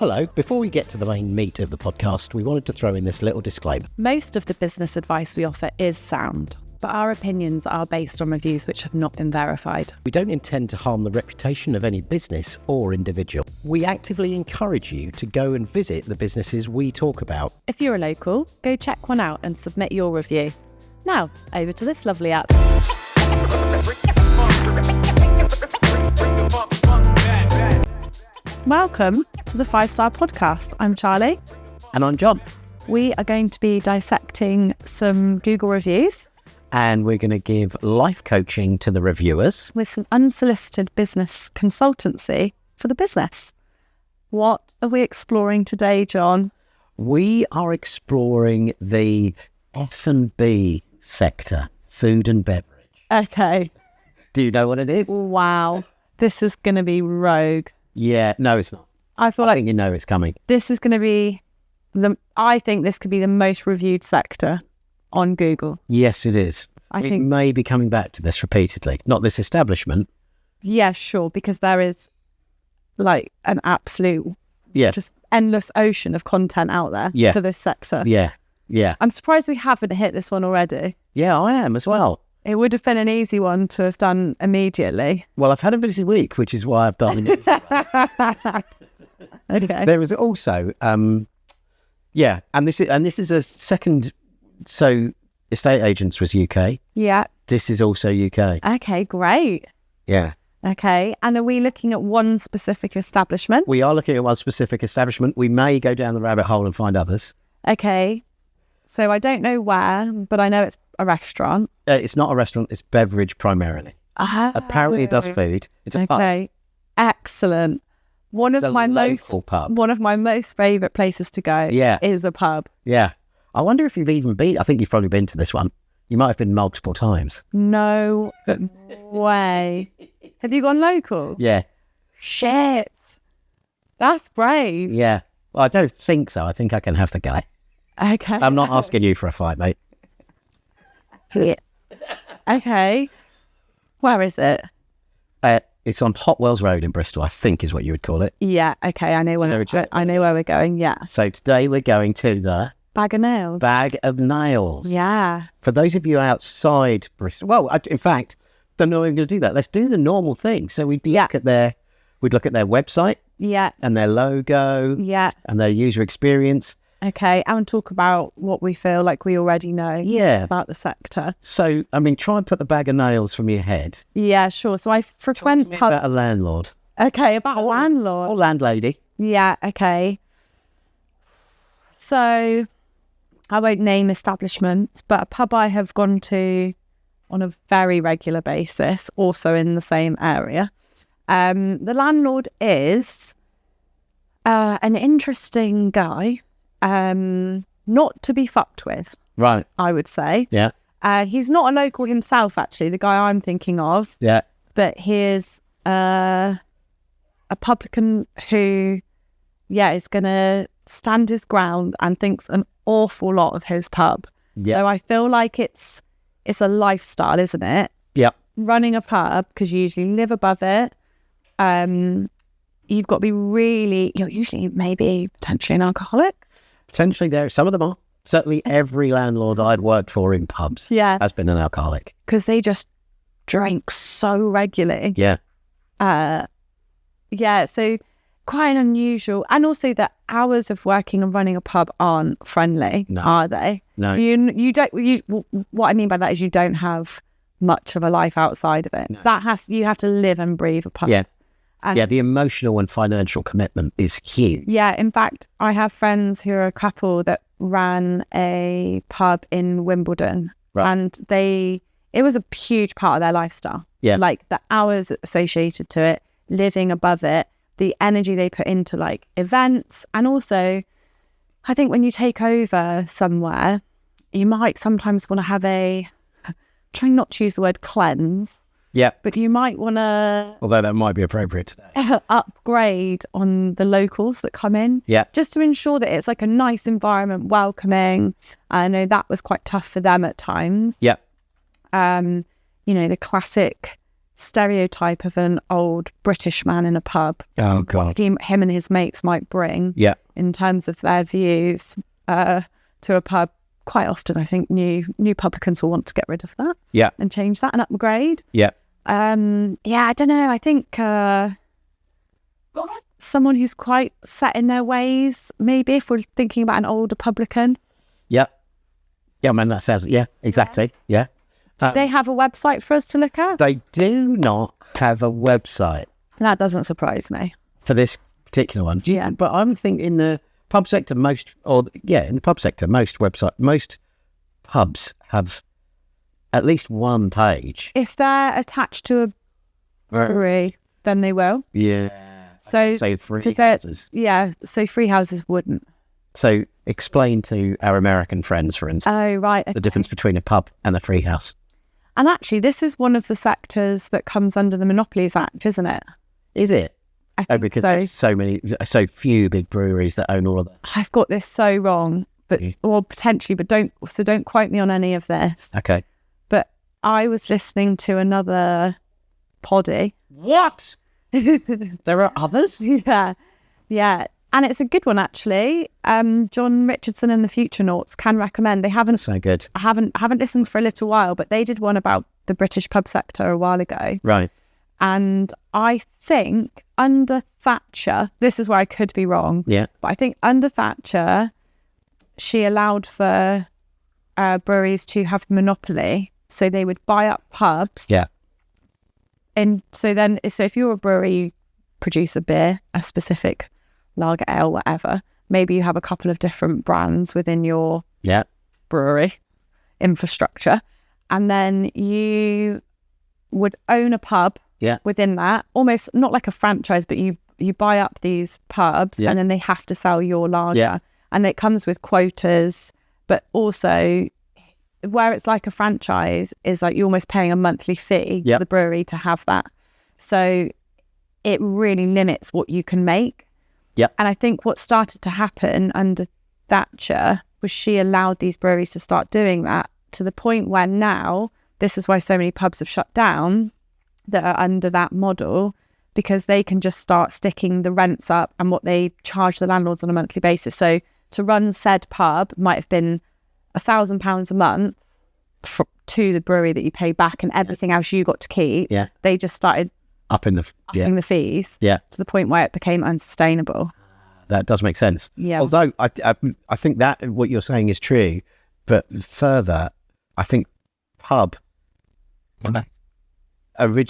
Hello, before we get to the main meat of the podcast, we wanted to throw in this little disclaimer. Most of the business advice we offer is sound, but our opinions are based on reviews which have not been verified. We don't intend to harm the reputation of any business or individual. We actively encourage you to go and visit the businesses we talk about. If you're a local, go check one out and submit your review. Now, over to this lovely app. Welcome to the 5-Star Podcast. I'm Charlie. And I'm Jon. We are going to be dissecting some Google reviews. And we're going to give life coaching to the reviewers. With some unsolicited business consultancy for the business. What are we exploring today, Jon? We are exploring the F&B sector, food and beverage. Okay. Do you know what it is? Wow. This is going to be rogue. Yeah, no, it's not. I think you know it's coming. This is going to be I think this could be the most reviewed sector on Google. Yes, it is. I think may be coming back to this repeatedly. Not this establishment. Yeah, sure, because there is like an absolute, just endless ocean of content out there for this sector. Yeah. I'm surprised we haven't hit this one already. Yeah, I am as well. It would have been an easy one to have done immediately. Well, I've had a busy week, which is why I've done it. Okay. There was also, and this is a second. So, estate agents was UK. Yeah. This is also UK. Okay, great. Yeah. Okay, and are we looking at one specific establishment? We are looking at one specific establishment. We may go down the rabbit hole and find others. Okay, so I don't know where, but I know it's a restaurant. It's not a restaurant. It's beverage primarily. Apparently, it does food. It's a pub. Okay, excellent. One of my most favourite places to go is a pub. Yeah. I wonder if you've even been. I think you've probably been to this one. You might have been multiple times. No way. Have you gone local? Yeah. Shit. That's brave. Yeah. Well, I don't think so. I think I can have the guy. Okay. I'm not asking you for a fight, mate. Yeah. Okay. Where is it? It's on Hotwells Road in Bristol, I think is what you would call it. Yeah. Okay. I know where we're going. Yeah. So today we're going to the Bag of Nails. Bag of Nails. Yeah. For those of you outside Bristol, well, in fact, don't know if we're going to do that. Let's do the normal thing. So we'd look at their website. Yeah. And their logo. Yeah. And their user experience. Okay, and talk about what we feel like we already know about the sector. So, try and put the Bag of Nails from your head. Yeah, sure. So I frequent pubs. About a landlord. Okay, about a landlord. Or landlady. Yeah, okay. So, I won't name establishments, but a pub I have gone to on a very regular basis, also in the same area. The landlord is an interesting guy. Not to be fucked with, right? I would say. Yeah. He's not a local himself, actually. The guy I'm thinking of. Yeah. But he's a publican who, is going to stand his ground and thinks an awful lot of his pub. Yeah. So I feel like it's a lifestyle, isn't it? Yeah. Running a pub, because you usually live above it. You've got to be really. You're usually maybe potentially an alcoholic. Potentially there. Some of them are. Certainly every landlord I'd worked for in pubs has been an alcoholic. Because they just drink so regularly. Yeah. So quite unusual. And also the hours of working and running a pub aren't friendly, are they? No. You don't. What I mean by that is you don't have much of a life outside of it. No. You have to live and breathe a pub. Yeah. The emotional and financial commitment is huge. Yeah, in fact, I have friends who are a couple that ran a pub in Wimbledon, and it was a huge part of their lifestyle. Yeah. Like the hours associated to it, living above it, the energy they put into like events, and also, I think when you take over somewhere, you might sometimes want to have trying not to use the word cleanse. Yeah. But you might want to... Although that might be appropriate today. Upgrade on the locals that come in. Yeah. Just to ensure that it's like a nice environment, welcoming. I know that was quite tough for them at times. Yeah. The classic stereotype of an old British man in a pub. Oh God. Him and his mates might bring Yeah. in terms of their views to a pub. Quite often, I think new publicans will want to get rid of that. Yeah. And change that and upgrade. Yeah. I don't know. I think someone who's quite set in their ways, maybe, if we're thinking about an older publican. Yeah. Yeah, man, that sounds, yeah, exactly. Yeah. Do they have a website for us to look at? They do not have a website That doesn't surprise me. for this particular one. Yeah. But I'm thinking in the pub sector, most pubs have at least one page. If they're attached to a brewery, then they will. Yeah. So, free if they're- houses. Yeah, so free houses wouldn't. So explain to our American friends, for instance, Oh, right. the difference between a pub and a free house. And actually, this is one of the sectors that comes under the Monopolies Act, isn't it? Is it? I Oh, think because so. there's so few big breweries that own all of that. I've got this so wrong, but Yeah. or potentially, but don't quote me on any of this. Okay. But I was listening to another poddy. What? There are others? Yeah, and it's a good one actually. John Richardson and the Futurenauts can recommend. They haven't So good. I haven't listened for a little while, but they did one about the British pub sector a while ago. Right. And I think under Thatcher, this is where I could be wrong, Yeah. but I think under Thatcher, she allowed for breweries to have monopoly. So they would buy up pubs. Yeah. And so if you're a brewery, you produce a beer, a specific lager ale, whatever, maybe you have a couple of different brands within your Yeah. brewery infrastructure. And then you would own a pub Yeah. within that, almost not like a franchise, but you buy up these pubs Yeah. and then they have to sell your lager. Yeah. And it comes with quotas, but also where it's like a franchise is like you're almost paying a monthly fee Yep. for the brewery to have that. So it really limits what you can make. Yep. And I think what started to happen under Thatcher was she allowed these breweries to start doing that to the point where now, this is why so many pubs have shut down that are under that model, because they can just start sticking the rents up and what they charge the landlords on a monthly basis. So to run said pub might have been £1,000 a month to the brewery that you pay back, and everything else you got to keep. Yeah. They just started Upping the upping the fees Yeah. to the point where it became unsustainable. That does make sense. Yeah. Although I think that what you're saying is true, but further, I think pub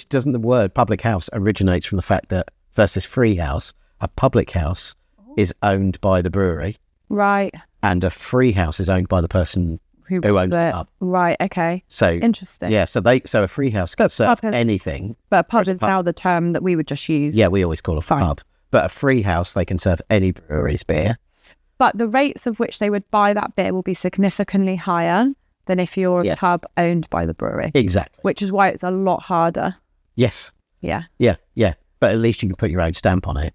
doesn't the word public house originates from the fact that versus free house, a public house is owned by the brewery Right. and a free house is owned by the person who owns the pub. Right. Okay. So Interesting. yeah, so a free house could serve Pub has- anything. But a pub Whereas a is pub- now the term that we would just use. Yeah, we always call a Fine. pub. But a free house, they can serve any brewery's beer. But the rates of which they would buy that beer will be significantly higher than if you're a Yes. pub owned by the brewery, Exactly. which is why it's a lot harder. Yes. Yeah. Yeah. Yeah. But at least you can put your own stamp on it.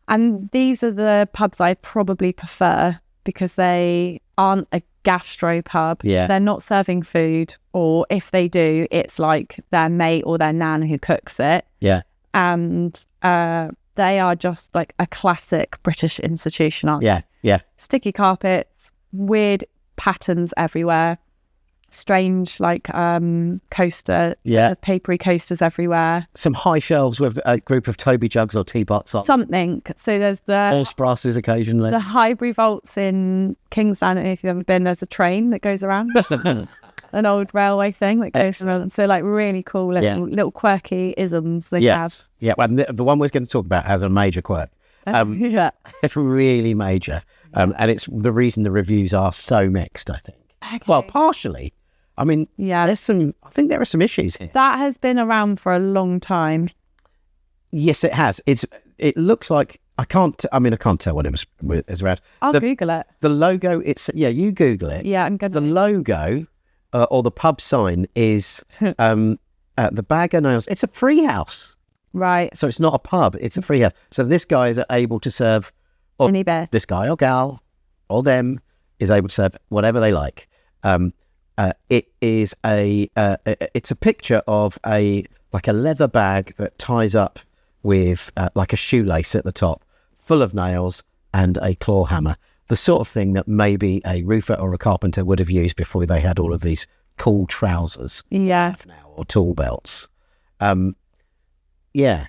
And these are the pubs I probably prefer because they aren't a gastro pub. Yeah. They're not serving food, or if they do, it's like their mate or their nan who cooks it. Yeah. And they are just like a classic British institution, aren't they? Yeah. Yeah. Sticky carpets, weird patterns everywhere, strange like coaster, Yeah. papery coasters everywhere. Some high shelves with a group of Toby jugs or teapots on. Something. So there's the Horse brasses occasionally. the Highbury Vaults in Kingsdown. I don't know if you've ever been. There's a train that goes around, an old railway thing that goes around. So like really cool little quirky isms they have. Yes. Yeah. Well, the one we're going to talk about has a major quirk. Yeah. It's really major. And it's the reason the reviews are so mixed, I think. Okay. Well, partially. I mean, Yeah. I think there are some issues here. That has been around for a long time. Yes, it has. It looks like, I can't tell what it was around. I'll The- Google it. The logo, you Google it. Yeah, I'm going The logo or the pub sign is the Bag o' Nails. It's a free house. Right. So it's not a pub, it's a free house. So this guy is able to serve, or Any beer. this guy or gal or them is able to serve whatever they like. It is it's a picture of a like a leather bag that ties up with like a shoelace at the top, full of nails and a claw hammer. The sort of thing that maybe a roofer or a carpenter would have used before they had all of these cool trousers. Yeah. Now, or tool belts. Yeah.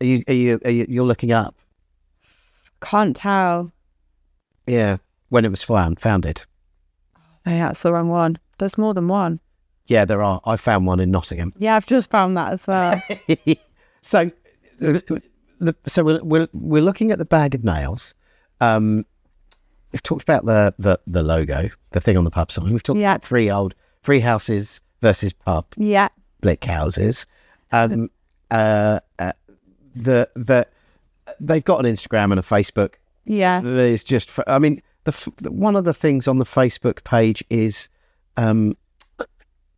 You're looking up? Can't tell. Yeah. When it was founded. Hey, that's the wrong one. There's more than one. Yeah, there are. I found one in Nottingham. Yeah, I've just found that as well. So we're looking at the bag of nails. We've talked about the logo, the thing on the pub sign. We've talked about free houses versus pub. Yeah. Blick houses. They've got an Instagram and a Facebook. Yeah. There's just, I mean, one of the things on the Facebook page is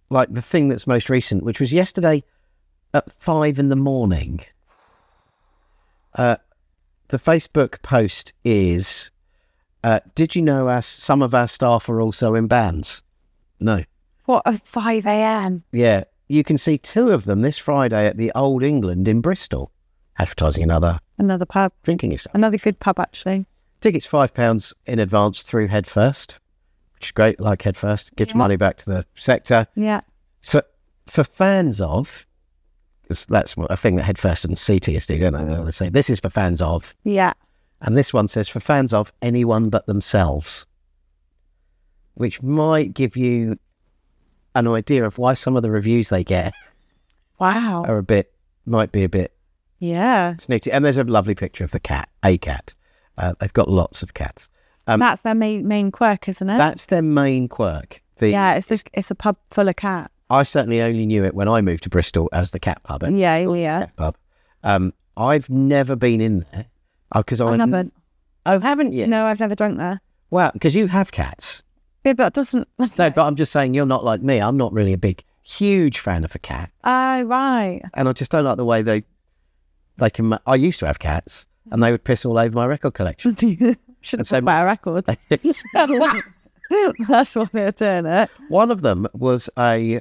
like the thing that's most recent, which was yesterday at 5 a.m. The Facebook post is, did you know some of our staff are also in bands? No. What, at 5 a.m? Yeah. You can see 2 of them this Friday at the Old England in Bristol, advertising another pub. drinking establishment. Another good pub, actually. Tickets £5 in advance through Head First, which is great, like Head First. Gives money back to the sector. Yeah. For fans of, 'cause that's a thing that Head First and CTS do, don't they? They say, this is for fans of. Yeah. And this one says, for fans of anyone but themselves, which might give you an idea of why some of the reviews they get Wow. might be a bit Yeah. snooty. And there's a lovely picture of the cat, a cat. They've got lots of cats. That's their main quirk, isn't it? That's their main quirk. It's a pub full of cats. I certainly only knew it when I moved to Bristol as the cat pub. Yeah. Cat pub. I've never been in there because I haven't. Oh, haven't you? No, I've never drunk there. Well, because you have cats. Yeah, but it doesn't. No, but I'm just saying you're not like me. I'm not really a huge fan of the cat, Oh, right. and I just don't like the way they can. I used to have cats, and they would piss all over my record collection. Should have so put my record. That's what they're doing it. One of them was a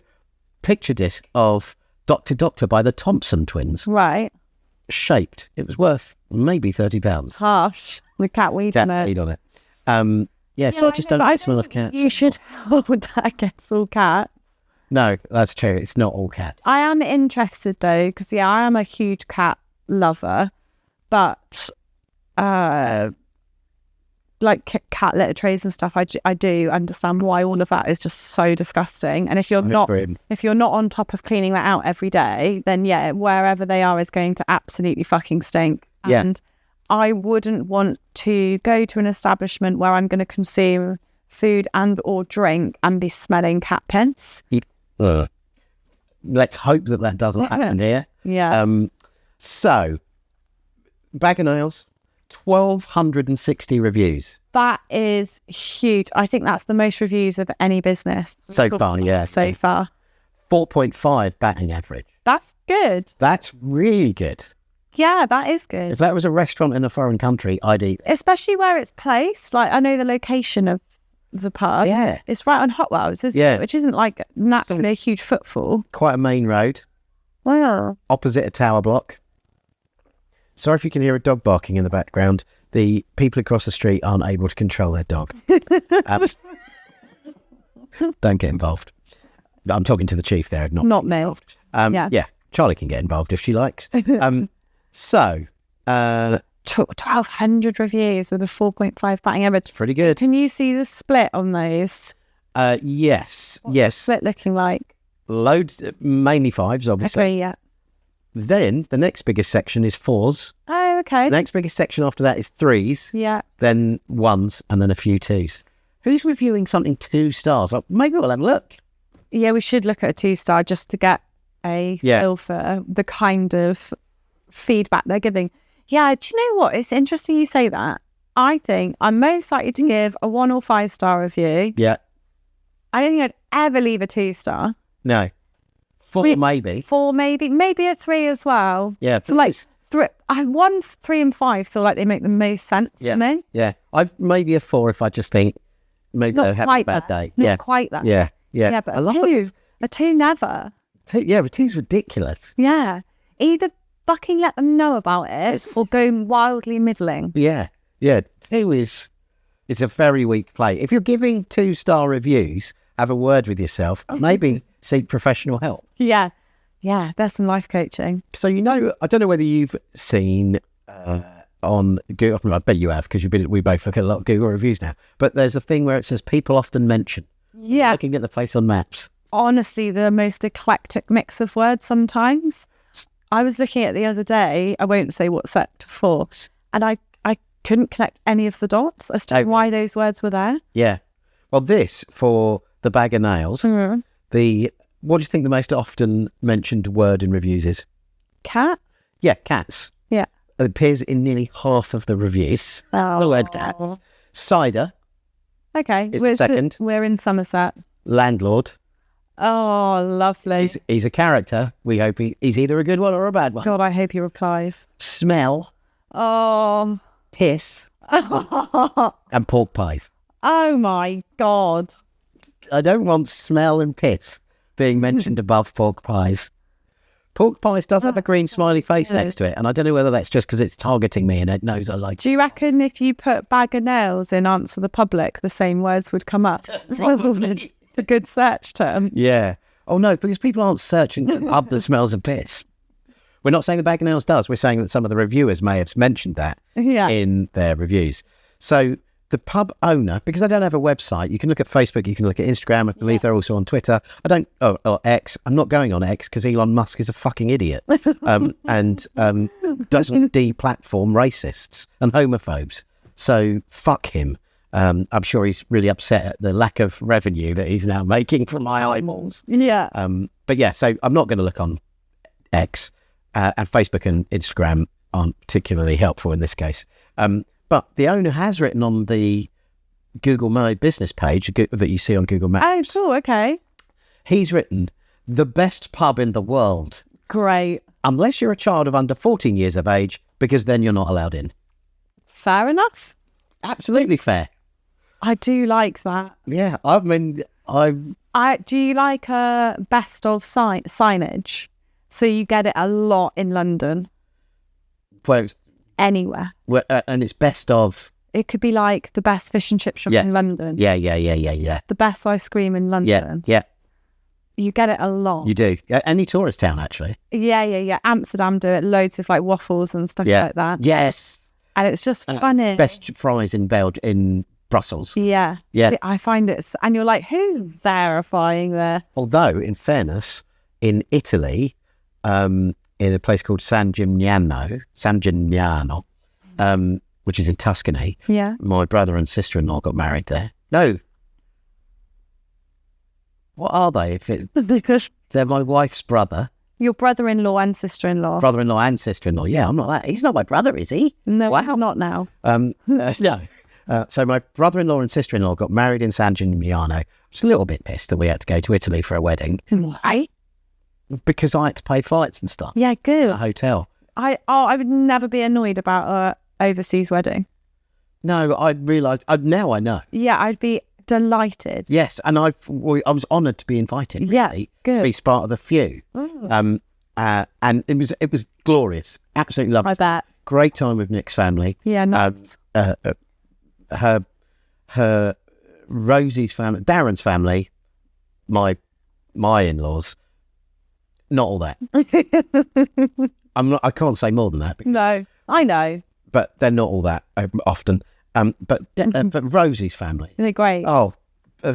picture disc of Doctor by the Thompson twins, Right. shaped. It was worth maybe £30. Harsh. The cat weed Cat in it. weed on it. So I just don't smell of cats. You should hold that against all cats. No, that's true. It's not all cats. I am interested though, because I am a huge cat lover, but like cat litter trays and stuff, I do understand why all of that is just so disgusting. And if you're not on top of cleaning that out every day, then yeah, wherever they are is going to absolutely fucking stink. Yeah. And I wouldn't want to go to an establishment where I'm going to consume food and or drink and be smelling cat piss. Let's hope that doesn't happen here. Yeah. So, bag of nails, 1,260 reviews. That is huge. I think that's the most reviews of any business. So far, yeah. So far. 4.5 batting average. That's good. That's really good. Yeah, that is good. If that was a restaurant in a foreign country, I'd eat. Especially where it's placed. Like, I know the location of the pub. Yeah. It's right on Hotwells, isn't it? Which isn't like naturally a huge footfall. Quite a main road. Wow. Opposite a tower block. Sorry if you can hear a dog barking in the background. The people across the street aren't able to control their dog. Don't get involved. I'm talking to the chief there, not me. Involved. Yeah, Charlie can get involved if she likes. So, 1,200 reviews with a 4.5 batting average. Pretty good. Can you see the split on those? Yes. What's the split looking like? Loads, mainly 5s, obviously. Okay, yeah. Then the next biggest section is 4s. Oh, okay. The next biggest section after that is 3s. Yeah. Then 1s, and then a few 2s. Who's reviewing something 2 stars? Maybe we'll have a look. Yeah, we should look at a 2-star just to get a feel for the kind of feedback they're giving. Yeah, do you know what? It's interesting you say that. I think I'm most likely to give a 1 or 5-star review. Yeah. I don't think I'd ever leave a 2-star. No. 4 maybe. 4 maybe a 3 as well. Yeah. So like 1, 3 and 5 feel like they make the most sense to me. Yeah. I've maybe a 4 if I just think maybe they're having a bad day. Not quite that. Yeah. Yeah, but a 2 never. Yeah, but tea's ridiculous. Yeah. Either fucking let them know about it or go wildly middling. Yeah. 2 is... It's a very weak play. If you're giving 2-star reviews, have a word with yourself. Maybe seek professional help. Yeah. Yeah, there's some life coaching. So, I don't know whether you've seen on Google, I bet you have, because we both look at a lot of Google reviews now, but there's a thing where it says people often mention. Yeah. Looking at the place on maps. Honestly, the most eclectic mix of words sometimes. I was looking at the other day, I won't say what sector for, and I couldn't connect any of the dots as to why those words were there. Yeah. Well, this, for the bag of nails, what do you think the most often mentioned word in reviews is? Cat? Yeah, cats. Yeah. It appears in nearly half of the reviews. The word cats. Cider. Okay. Is the second. We're in Somerset. Landlord. Oh, lovely. He's a character. We hope he's either a good one or a bad one. God, I hope he replies. Smell. Oh. Piss. And pork pies. Oh my God. I don't want smell and piss being mentioned above pork pies. Pork pies does have a green smiley face next to it, and I don't know whether that's just because it's targeting me and it knows I like it. Do you reckon if you put bag of nails in Answer the Public, the same words would come up? Probably. A good search term. Yeah. Oh no, because people aren't searching the pub that smells of piss. We're not saying the bag of nails does. We're saying that some of the reviewers may have mentioned that in their reviews. So the pub owner, because they don't have a website, you can look at Facebook, you can look at Instagram. I believe they're also on Twitter. Or X. I'm not going on X because Elon Musk is a fucking idiot and doesn't deplatform racists and homophobes. So fuck him. I'm sure he's really upset at the lack of revenue that he's now making from my eyeballs. Yeah. But yeah, so I'm not going to look on X. And Facebook and Instagram aren't particularly helpful in this case. But the owner has written on the Google My Business page that you see on Google Maps. Oh, okay. He's written, the best pub in the world. Great. Unless you're a child of under 14 years of age, because then you're not allowed in. Fair enough. Absolutely fair. I do like that. Yeah, I mean, do you like a best of signage? So you get it a lot in London. Well, anywhere. Well, and it's best of... It could be like the best fish and chip shop in London. Yeah. The best ice cream in London. Yeah. You get it a lot. You do. Any tourist town, actually. Yeah. Amsterdam do it. Loads of like waffles and stuff like that. Yes. And it's just funny. Best fries in Brussels. Yeah. I find it... And you're like, who's verifying there? Although, in fairness, in Italy... in a place called San Gimignano, which is in Tuscany. Yeah. My brother and sister-in-law got married there. No. What are they? They're my wife's brother. Your brother-in-law and sister-in-law. Brother-in-law and sister-in-law. Yeah, I'm not that. He's not my brother, is he? No, wow. Not now. No. So my brother-in-law and sister-in-law got married in San Gimignano. I was a little bit pissed that we had to go to Italy for a wedding. Why? Because I had to pay flights and stuff. Yeah, good. A hotel. I would never be annoyed about an overseas wedding. No, I realised. Now I know. Yeah, I'd be delighted. Yes, and I was honoured to be invited. Really, yeah, good. To be part of the few. Mm. And it was glorious. Absolutely lovely. I bet. Great time with Nick's family. Yeah, nice. Her Rosie's family, Darren's family, my in-laws. Not all that. I can't say more than that. No, I know. But they're not all that often. But Rosie's family. They're great. Oh,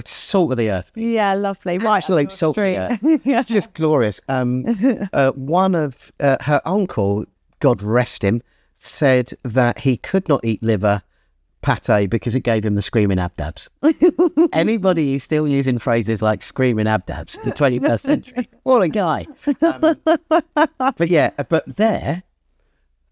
salt of the earth. Yeah, lovely. Right, absolute salt of the earth. Yeah. Just glorious. One of her uncle, God rest him, said that he could not eat liver pate because it gave him the screaming abdabs. Anybody who's still using phrases like screaming abdabs in the 21st century, what a guy. But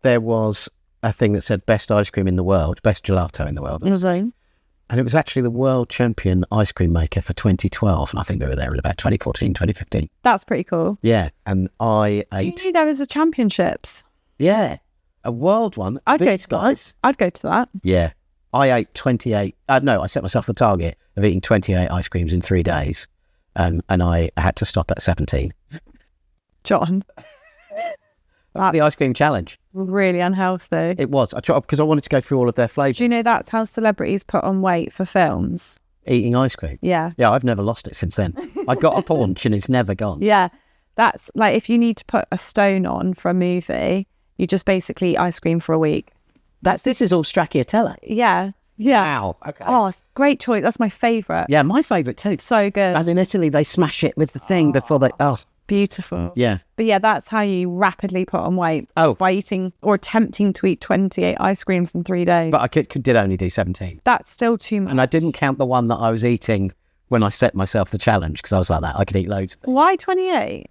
there was a thing that said best ice cream in the world, best gelato in the world. And it was actually the world champion ice cream maker for 2012. And I think we were there in about 2014, 2015. That's pretty cool. Yeah. And I ate... You knew there was a championships? Yeah. A world one. I'd go to that. I'd go to that. Yeah. I ate 28... I set myself the target of eating 28 ice creams in 3 days. And I had to stop at 17. John. That's the ice cream challenge. Really unhealthy. It was. I tried because I wanted to go through all of their flavours. Do you know that's how celebrities put on weight for films? Eating ice cream. Yeah. Yeah, I've never lost it since then. I got a paunch and it's never gone. Yeah. That's like if you need to put a stone on for a movie, you just basically eat ice cream for a week. This is all stracciatella. Yeah. Yeah. Wow. Okay. Oh, it's great choice. That's my favourite. Yeah, my favourite too. It's so good. As in Italy, they smash it with the thing before they... Oh, Beautiful. yeah. But yeah, that's how you rapidly put on weight. Oh. By eating or attempting to eat 28 ice creams in 3 days. But I did only do 17. That's still too much. And I didn't count the one that I was eating when I set myself the challenge because I was like that. I could eat loads. Why 28?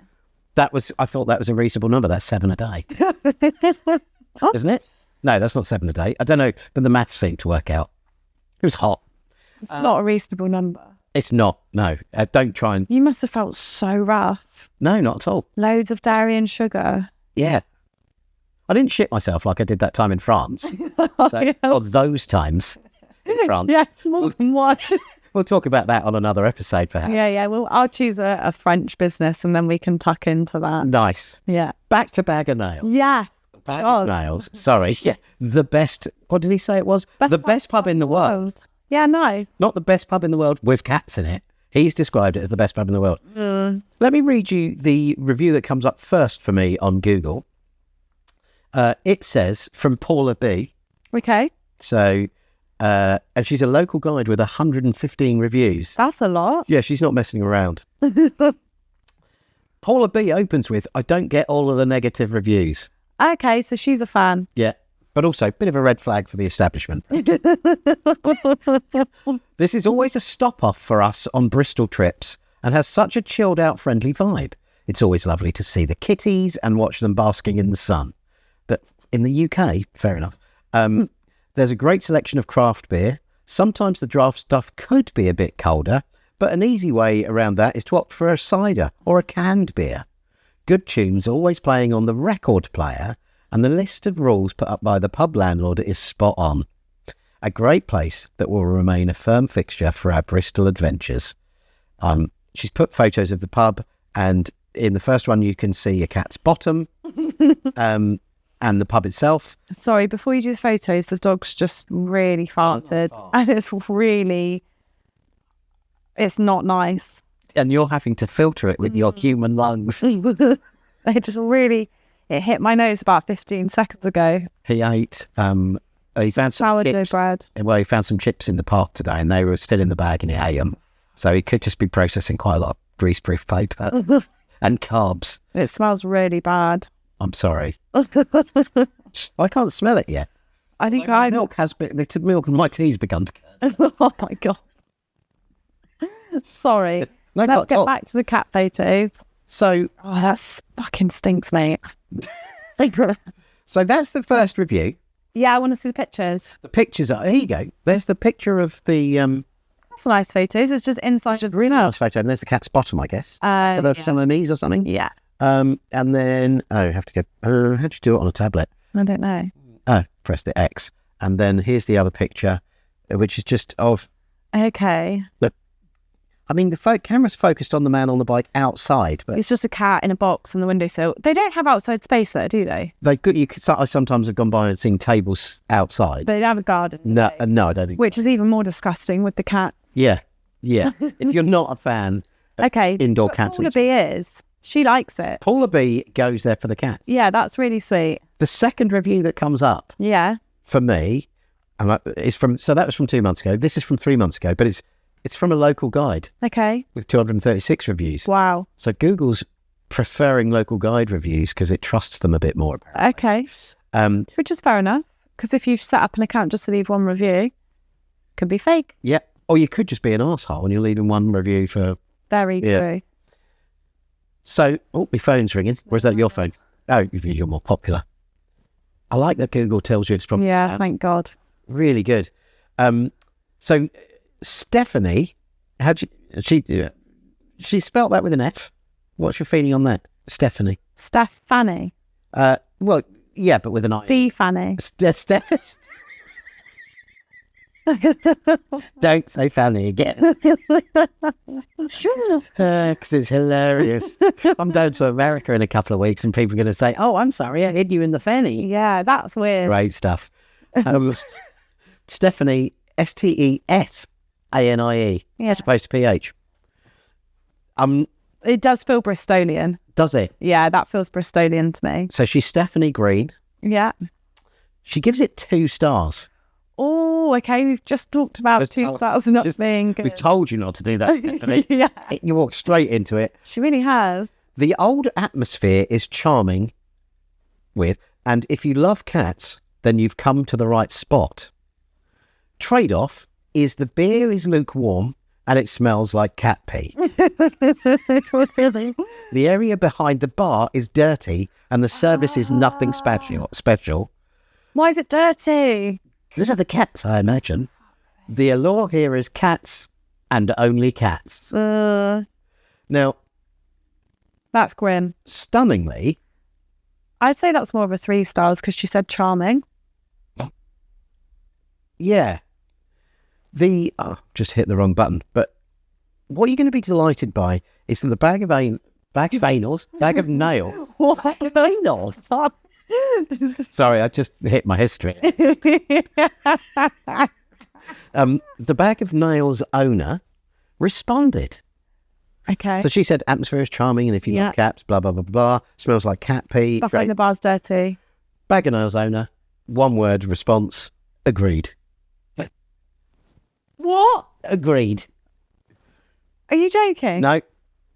I thought that was a reasonable number. That's 7 a day. Isn't it? No, that's not 7 a day. I don't know, but the maths seemed to work out. It was hot. It's not a reasonable number. It's not. No, don't try and... You must have felt so rough. No, not at all. Loads of dairy and sugar. Yeah. I didn't shit myself like I did that time in France. Or those times in France. Yes, more than one. We'll talk about that on another episode, perhaps. Yeah. Well, I'll choose a French business and then we can tuck into that. Nice. Yeah. Back to Bag of Nails. Yes. Bag of Nails. Sorry. Yeah. The best... What did he say it was? The best pub in the world. Yeah, nice. Not the best pub in the world with cats in it. He's described it as the best pub in the world. Let me read you the review that comes up first for me on Google. It says, from Paula B. Okay. So, and she's a local guide with 115 reviews. That's a lot. Yeah, she's not messing around. Paula B opens with, I don't get all of the negative reviews. Okay, so she's a fan. Yeah. But also, a bit of a red flag for the establishment. This is always a stop-off for us on Bristol trips and has such a chilled-out, friendly vibe. It's always lovely to see the kitties and watch them basking in the sun. But in the UK, fair enough, there's a great selection of craft beer. Sometimes the draft stuff could be a bit colder, but an easy way around that is to opt for a cider or a canned beer. Good tunes always playing on the record player, and the list of rules put up by the pub landlord is spot on. A great place that will remain a firm fixture for our Bristol adventures. She's put photos of the pub, and in the first one you can see a cat's bottom and the pub itself. Sorry, before you do the photos, the dog's just really farted. And it's not nice. And you're having to filter it with your human lungs. It just really... It hit my nose about 15 seconds ago. He ate, he found some sourdough chips. bread. Well, he found some chips in the park today and they were still in the bag and he ate them. So he could just be processing quite a lot of greaseproof paper and carbs. It smells really bad. I'm sorry. I can't smell it yet. I think Milk in my tea's begun to curd. Oh my God. Sorry. No, Let's get back to the cat photo. So, that fucking stinks, mate. so that's the first review. Yeah, I want to see the pictures. The pictures are, here you go. There's the picture of the... That's nice photos. It's just inside of the really nice photo. And there's the cat's bottom, I guess. Some of these or something. Yeah. And then, I have to go, how do you do it on a tablet? I don't know. Oh, press the X. And then here's the other picture, which is just of... Okay. Look, I mean, the camera's focused on the man on the bike outside, but it's just a cat in a box on the windowsill. They don't have outside space there, do they? I sometimes have gone by and seen tables outside. They don't have a garden. No, I don't think. Which is even more disgusting with the cat. Yeah. If you're not a fan of indoor cats. Paula B is. She likes it. Paula B goes there for the cat. Yeah, that's really sweet. The second review that comes up for me, and that was from 2 months ago. This is from 3 months ago, but it's from a local guide. Okay. With 236 reviews. Wow. So Google's preferring local guide reviews because it trusts them a bit more, apparently. Okay. Which is fair enough, because if you've set up an account just to leave one review, it could be fake. Yeah. Or you could just be an arsehole and you're leaving one review for... Very true. So, my phone's ringing. Or is that your phone? Oh, you're more popular. I like that Google tells you it's from... Yeah, thank God. Really good. So... Stephanie, she spelt that with an F. What's your feeling on that? Stephanie. Stephanie. Well, yeah, but with an I. Stephanie. Stephanie. Don't say family again. Because it's hilarious. I'm going to America in a couple of weeks and people are going to say, oh, I'm sorry, I hid you in the fanny. Yeah, that's weird. Great stuff. Stephanie, Stesanie, as opposed to PH. It does feel Bristolian. Does it? Yeah, that feels Bristolian to me. So she's Stephanie Green. Yeah. She gives it 2 stars. Oh, okay. We've just talked about 2 stars not being good. We've told you not to do that, Stephanie. Yeah. You walk straight into it. She really has. The old atmosphere is charming, weird, and if you love cats, then you've come to the right spot. Trade-off is the beer is lukewarm and it smells like cat pee. The area behind the bar is dirty and the service is nothing special. Why is it dirty? These are the cats, I imagine. The allure here is cats and only cats. Now, that's grim. Stunningly, I'd say that's more of a 3 stars because she said charming. yeah. Just hit the wrong button. But what you're going to be delighted by is that the bag of nails. What? Nails? Sorry, I just hit my history. The bag of nails owner responded. Okay. So she said, atmosphere is charming, and if you love cats, blah, blah, blah, blah. Smells like cat pee. Behind the bar's dirty. Bag of nails owner, 1 word response, agreed. What? Agreed. Are you joking? No,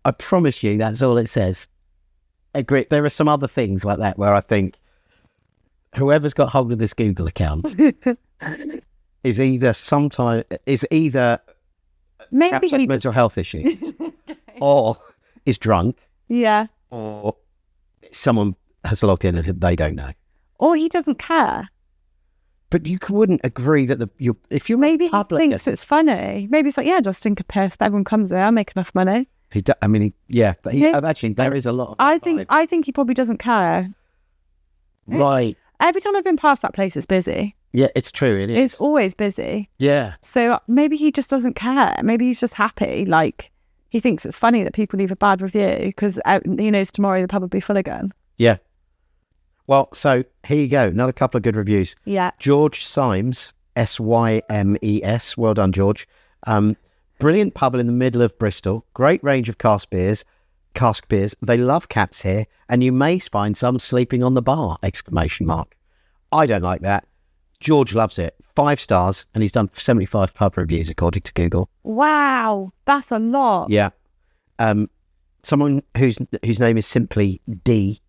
I promise you that's all it says. Agreed. There are some other things like that where I think whoever's got hold of this Google account is either Maybe has mental health issues or is drunk Yeah. or someone has logged in and they don't know. Or he doesn't care. But you wouldn't agree that if you're Maybe he public, thinks it's funny. Maybe it's like, yeah, just think a piss, but everyone comes there, I make enough money. actually there is a lot of I think he probably doesn't care. right. Every time I've been past that place, it's busy. Yeah, it's true. It is. It's always busy. Yeah. So maybe he just doesn't care. Maybe he's just happy. Like, he thinks it's funny that people leave a bad review because he knows tomorrow the pub will be full again. Yeah. Well, so here you go. Another couple of good reviews. Yeah. George Symes, Symes. Well done, George. Brilliant pub in the middle of Bristol. Great range of cask beers. They love cats here, and you may find some sleeping on the bar! ! I don't like that. George loves it. 5 stars, and he's done 75 pub reviews according to Google. Wow, that's a lot. Yeah. Someone whose name is simply D,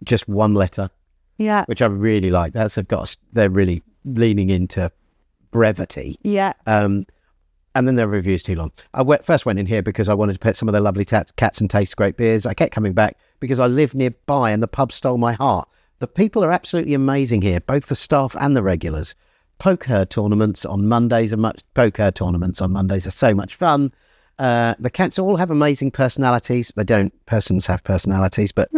just 1 letter. Yeah. Which I really like. They're really leaning into brevity. Yeah. And then their review's too long. I first went in here because I wanted to pet some of their lovely cats and taste great beers. I kept coming back because I live nearby and the pub stole my heart. The people are absolutely amazing here, both the staff and the regulars. Poker tournaments on Mondays are so much fun. The cats all have amazing personalities. Persons have personalities, but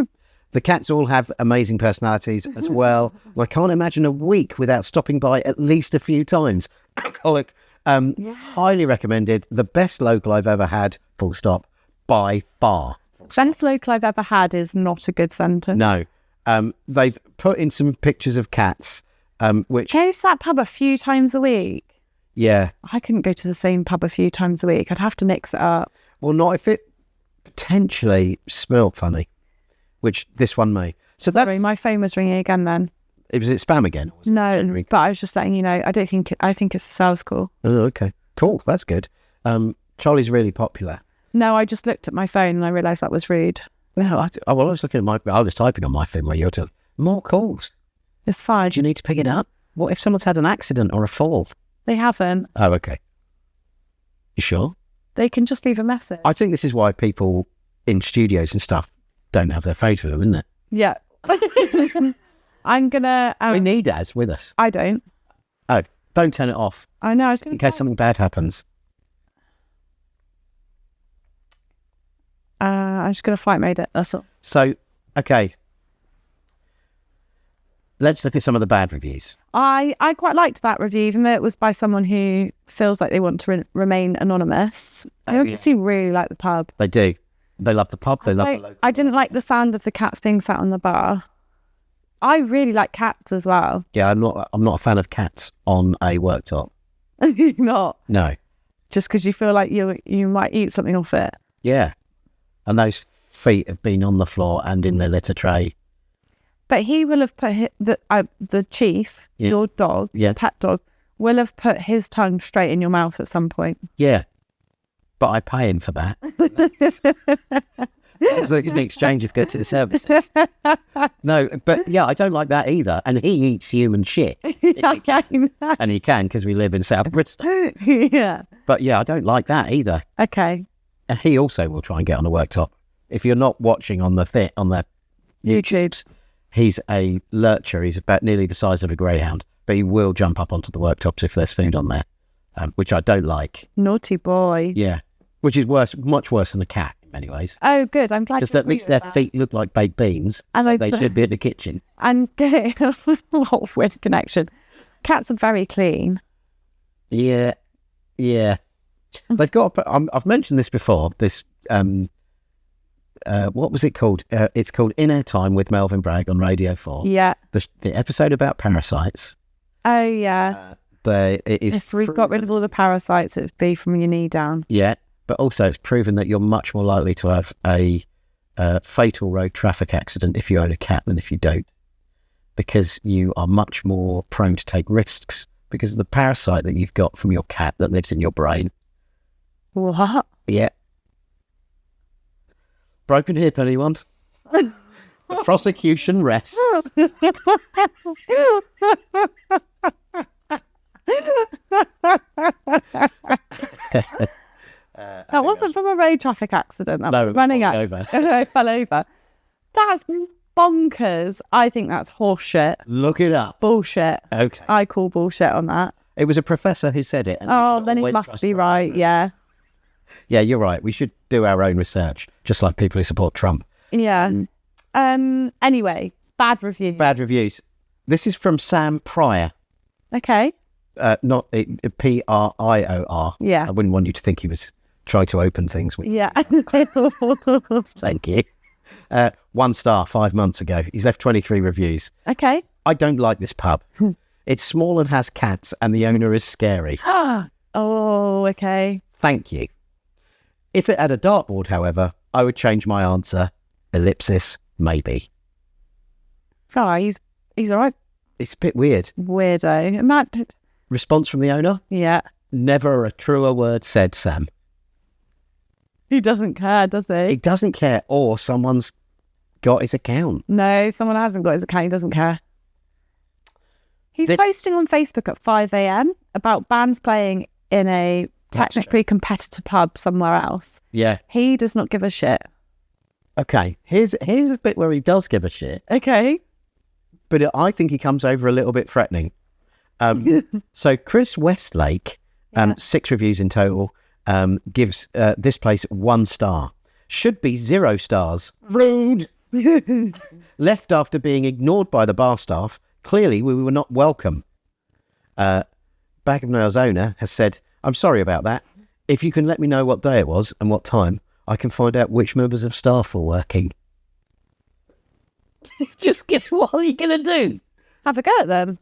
the cats all have amazing personalities as well. I can't imagine a week without stopping by at least a few times. Alcoholic. Highly recommended. The best local I've ever had, full stop, by far. Best local I've ever had is not a good sentence. No. They've put in some pictures of cats, which... Go to that pub a few times a week. Yeah. I couldn't go to the same pub a few times a week. I'd have to mix it up. Well, not if it potentially smelled funny, which this one may. So Sorry, my phone was ringing again then. Was it spam again? No, but I was just letting you know. I think it's a sales call. Oh, okay. Cool. That's good. Charlie's really popular. No, I just looked at my phone and I realised that was rude. No, I was looking at I was typing on my phone while you're talking. More calls. It's fine. Do you need to pick it up? What if someone's had an accident or a fall? They haven't. Oh, okay. You sure? They can just leave a message. I think this is why people in studios and stuff don't have their phone with them, isn't it? Yeah. I'm gonna... we need Az with us. I don't. Oh, don't turn it off. I know. I was gonna in case something bad happens. I'm just gonna flight mode it. That's all. So, okay. let's look at some of the bad reviews. I quite liked that review, even though it was by someone who feels like they want to remain anonymous. I obviously really like the pub. They do. They love the pub. They love the local. I didn't like the sound of the cats being sat on the bar. I really like cats as well. Yeah, I'm not a fan of cats on a worktop. You're not? No. Just because you feel like you might eat something off it. Yeah. And those feet have been on the floor and in the litter tray. But he will have put the chief, your dog, your pet dog, will have put his tongue straight in your mouth at some point. Yeah. But I pay him for that. It's like an exchange of goods to the services. No, but yeah, I don't like that either. And he eats human shit. And he can, because we live in South Bristol. Yeah. But yeah, I don't like that either. Okay. And he also will try and get on a worktop. If you're not watching on the YouTubes, he's a lurcher. He's about nearly the size of a greyhound. But he will jump up onto the worktops if there's food on there, which I don't like. Naughty boy. Yeah. Which is much worse than a cat in many ways. Oh, good. I'm glad. Because at least their feet look like baked beans, and so they should be in the kitchen. And what a weird connection. Cats are very clean. Yeah. They've got. I've mentioned this before. This what was it called? It's called In Our Time with Melvin Bragg on Radio 4. Yeah. The episode about parasites. Oh yeah. We've got rid of all the parasites. It'd be from your knee down. Yeah. But also, it's proven that you're much more likely to have a fatal road traffic accident if you own a cat than if you don't, because you are much more prone to take risks because of the parasite that you've got from your cat that lives in your brain. What? Yeah. Broken hip, anyone? The prosecution rests. That wasn't from a road traffic accident. That was running over. I fell over. That's bonkers. I think that's horseshit. Look it up. Bullshit. Okay. I call bullshit on that. It was a professor who said it. And then it must be right. Yeah. Yeah, you're right. We should do our own research, just like people who support Trump. Yeah. Anyway, bad reviews. Bad reviews. This is from Sam Pryor. Okay. Not Prior. Yeah. I wouldn't want you to think he was trying to open things. Yeah. Thank you. 1 star 5 months ago. He's left 23 reviews. Okay. I don't like this pub. It's small and has cats, and the owner is scary. Oh, okay. Thank you. If it had a dartboard, however, I would change my answer. Ellipsis, maybe. Oh, he's all right. It's a bit weird. Weirdo. Matt. Response from the owner? Yeah. Never a truer word said, Sam. He doesn't care, does he? He doesn't care, or someone's got his account. No, someone hasn't got his account. He doesn't care. He's posting on Facebook at 5 a.m. about bands playing in a technically competitor pub somewhere else. Yeah. He does not give a shit. Okay, here's a bit where he does give a shit. Okay. But I think he comes over a little bit threatening. So Chris Westlake, 6 reviews in total, gives this place 1 star. Should be 0 stars. Rude. Left after being ignored by the bar staff. Clearly, we were not welcome. Bag of Nails owner has said, I'm sorry about that. If you can let me know what day it was and what time, I can find out which members of staff were working. Just give what are you going to do? Have a go at them.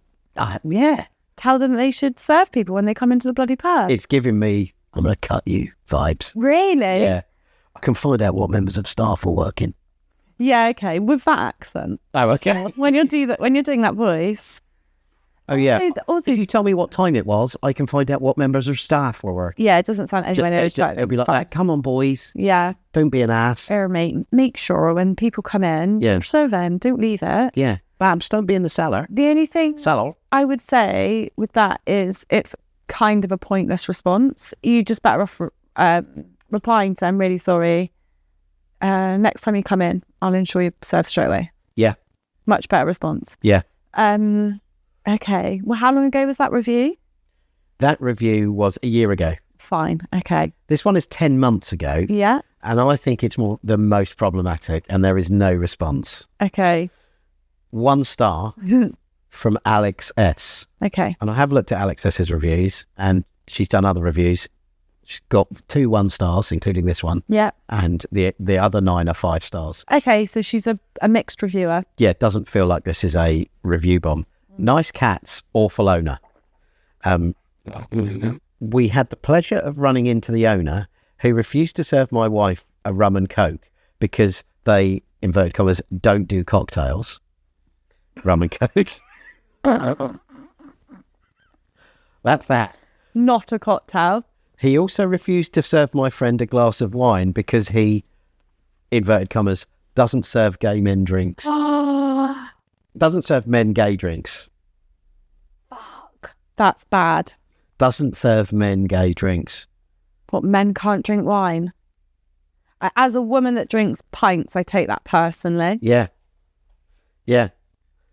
Yeah. Tell them they should serve people when they come into the bloody pub. It's giving me, I'm going to cut you vibes. Really? Yeah. I can find out what members of staff are working. Yeah, okay. With that accent. Oh, okay. When you're doing that voice. Oh, yeah. Also, if you tell me what time it was, I can find out what members of staff were working. Yeah, it doesn't sound anywhere near. It'll be like, come on, boys. Yeah. Don't be an ass. Make sure when people come in, serve them. Don't leave it. Yeah. Babs, don't be in the cellar. The only thing I would say with that is it's kind of a pointless response. You just better off replying to, I'm really sorry. Next time you come in, I'll ensure you serve straight away. Yeah. Much better response. Yeah. Okay. Well, how long ago was that review? That review was a year ago. Fine. Okay. This one is 10 months ago. Yeah. And I think it's the most problematic, and there is no response. Okay. 1 star. from Alex S. Okay. And I have looked at Alex S's reviews, and she's done other reviews. She's got 2 1 stars, including this one. Yeah. And the other 9 are 5 stars. Okay, so she's a mixed reviewer. Yeah, it doesn't feel like this is a review bomb. Nice cats, awful owner. We had the pleasure of running into the owner, who refused to serve my wife a rum and coke because they, inverted commas, don't do cocktails. Rum and coke. That's that. Not a cocktail. He also refused to serve my friend a glass of wine because he, inverted commas, doesn't serve gay men drinks. Doesn't serve men gay drinks. Fuck. That's bad. Doesn't serve men gay drinks. What, men can't drink wine? As a woman that drinks pints, I take that personally. Yeah. Yeah.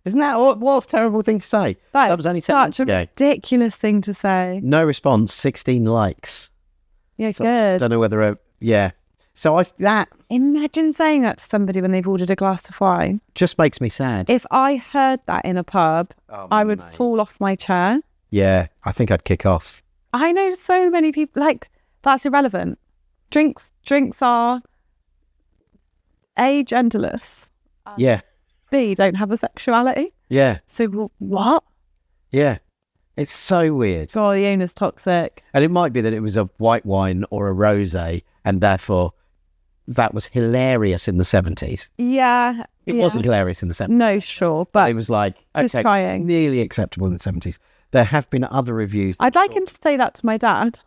Isn't that what a terrible thing to say? That was only such a 10 minutes ago. ridiculous thing to say. No response, 16 likes. Yeah, So, good. Don't know whether So that Imagine saying that to somebody when they've ordered a glass of wine. just makes me sad. If I heard that in a pub, I would fall off my chair. Yeah, I think I'd kick off. I know so many people, like, that's irrelevant. Drinks are A, genderless, Yeah. B, don't have a sexuality. Yeah. So what? Yeah. It's so weird. God, the owner's toxic. And it might be that it was a white wine or a rosé, and therefore that was hilarious in the 70s. Yeah. It wasn't hilarious in the 70s. No, sure, But but it was like, just okay, trying. nearly acceptable in the 70s. There have been other reviews. I'd like him to say that to my dad.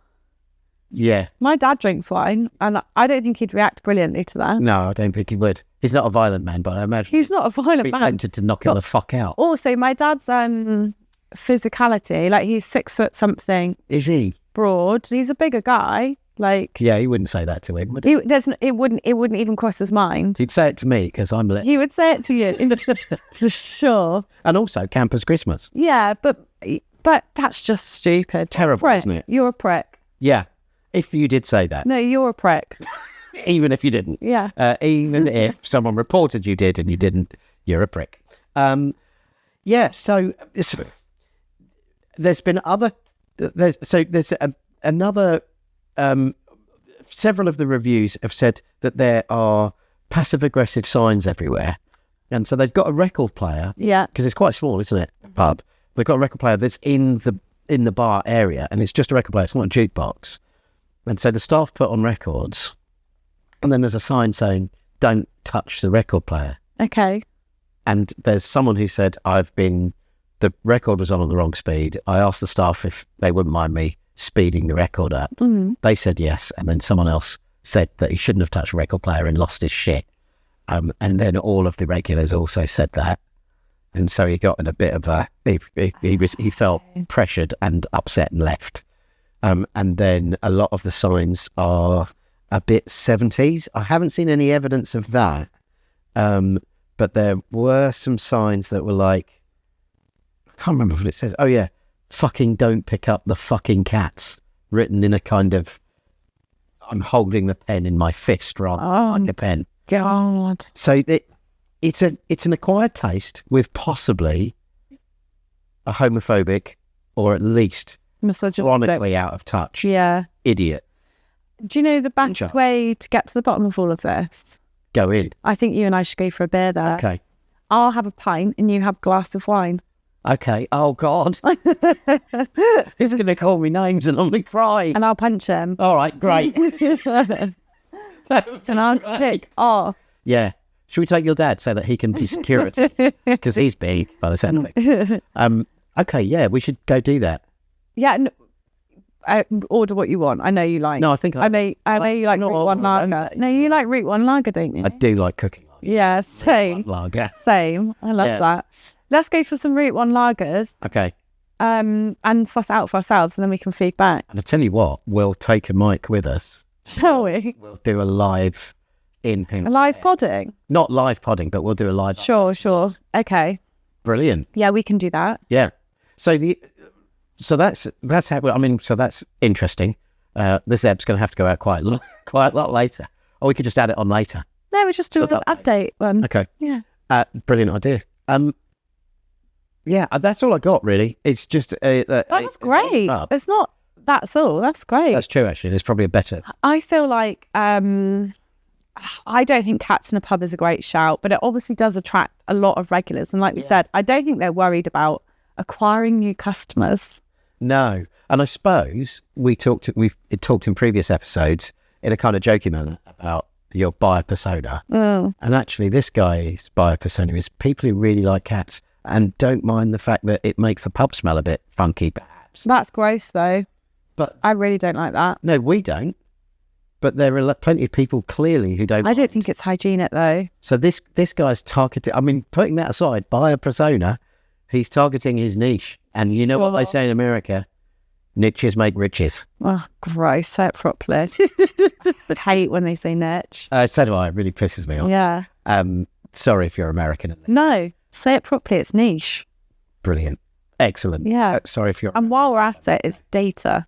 Yeah. My dad drinks wine, and I don't think he'd react brilliantly to that. No, I don't think he would. He's not a violent man, but I imagine He's not a violent he'd be man. tempted to knock him the fuck out. Also, my dad's physicality, like, he's 6 foot something, Is he? broad. He's a bigger guy. Like, Yeah, he wouldn't say that to him, would he? it wouldn't even cross his mind. He'd say it to me because I'm lit. He would say it to you for sure. And also, Campus Christmas. Yeah, but that's just stupid. Terrible, Prick. isn't it? You're a prick. Yeah. If you did say that. No, you're a prick. Even if you didn't. Yeah. Even if someone reported you did and you didn't, you're a prick. Yeah, so there's been other... There's another... several of the reviews have said that there are passive-aggressive signs everywhere. And so they've got a record player. Yeah. Because it's quite small, isn't it? Pub. They've got a record player that's in the bar area, and it's just a record player. It's not a jukebox. And so the staff put on records, and then there's a sign saying, "Don't touch the record player." Okay. And there's someone who said, the record was on at the wrong speed. I asked the staff if they wouldn't mind me speeding the record up. They said yes, and then someone else said that he shouldn't have touched a record player and lost his shit. And then all of the regulars also said that. And so he got in a bit of a... He felt pressured and upset and left. And then a lot of the signs are a bit 70s. I haven't seen any evidence of that. But there were some signs that were like... I can't remember what it says. Oh, yeah. "Fucking don't pick up the fucking cats." Written in a kind of... I'm holding the pen in my fist rather than like a pen. God. So it's an acquired taste with possibly a homophobic or at least Misogynistic. chronically out of touch Yeah. idiot. Do you know the best Sure. way to get to the bottom of all of this? Go in. I think you and I should go for a beer there. Okay. I'll have a pint and you have a glass of wine. Okay. Oh, God. He's going to call me names and I'm going to cry. And I'll punch him. All right, great. And I'll pick off. Yeah. Should we take your dad so that he can be security? Because he's big by the sound of it. Okay, yeah, we should go do that. Yeah. Order what you want. I know you like. No, I think I know you like No, Route 1 I don't. lager. No, you like Route 1 lager, don't you? I do like cooking. Yeah, same. Lager. Same. I love Yeah. that. Let's go for some Route 1 lagers. Okay. And suss it out for ourselves, and then we can feed back. And I tell you what, we'll take a mic with us. Shall we? We'll do a live A live podding? Not live podding, but we'll do a live. Sure. Okay. Brilliant. Yeah, we can do that. Yeah. So that's how. I mean, so that's interesting. This episode's going to have to go out quite a lot later, or we could just add it on later. No, we just do an update one. Okay. Yeah. Brilliant idea. Yeah, that's all I got, really. It's just... That's great. It's not... That's all. That's great. That's true, actually. There's probably a better... I feel like... I don't think cats in a pub is a great shout, but it obviously does attract a lot of regulars. And like we said, I don't think they're worried about acquiring new customers. No. And I suppose we've talked in previous episodes in a kind of joking manner about your buyer persona. And actually, this guy's buyer persona is people who really like cats and don't mind the fact that it makes the pub smell a bit funky, perhaps. That's gross, though. But I really don't like that. No, we don't. But there are plenty of people clearly who don't. I don't think it's hygienic, though. So this guy's targeted. I mean, putting that aside, buyer persona, he's targeting his niche. And you know what they say in America? Niches make riches. Oh, gross. Say it properly. I hate when they say niche. So do I. It really pisses me off. Yeah. Sorry if you're American. No, say it properly. It's niche. Brilliant. Excellent. Yeah. Sorry if you're... And while we're at it, it's data.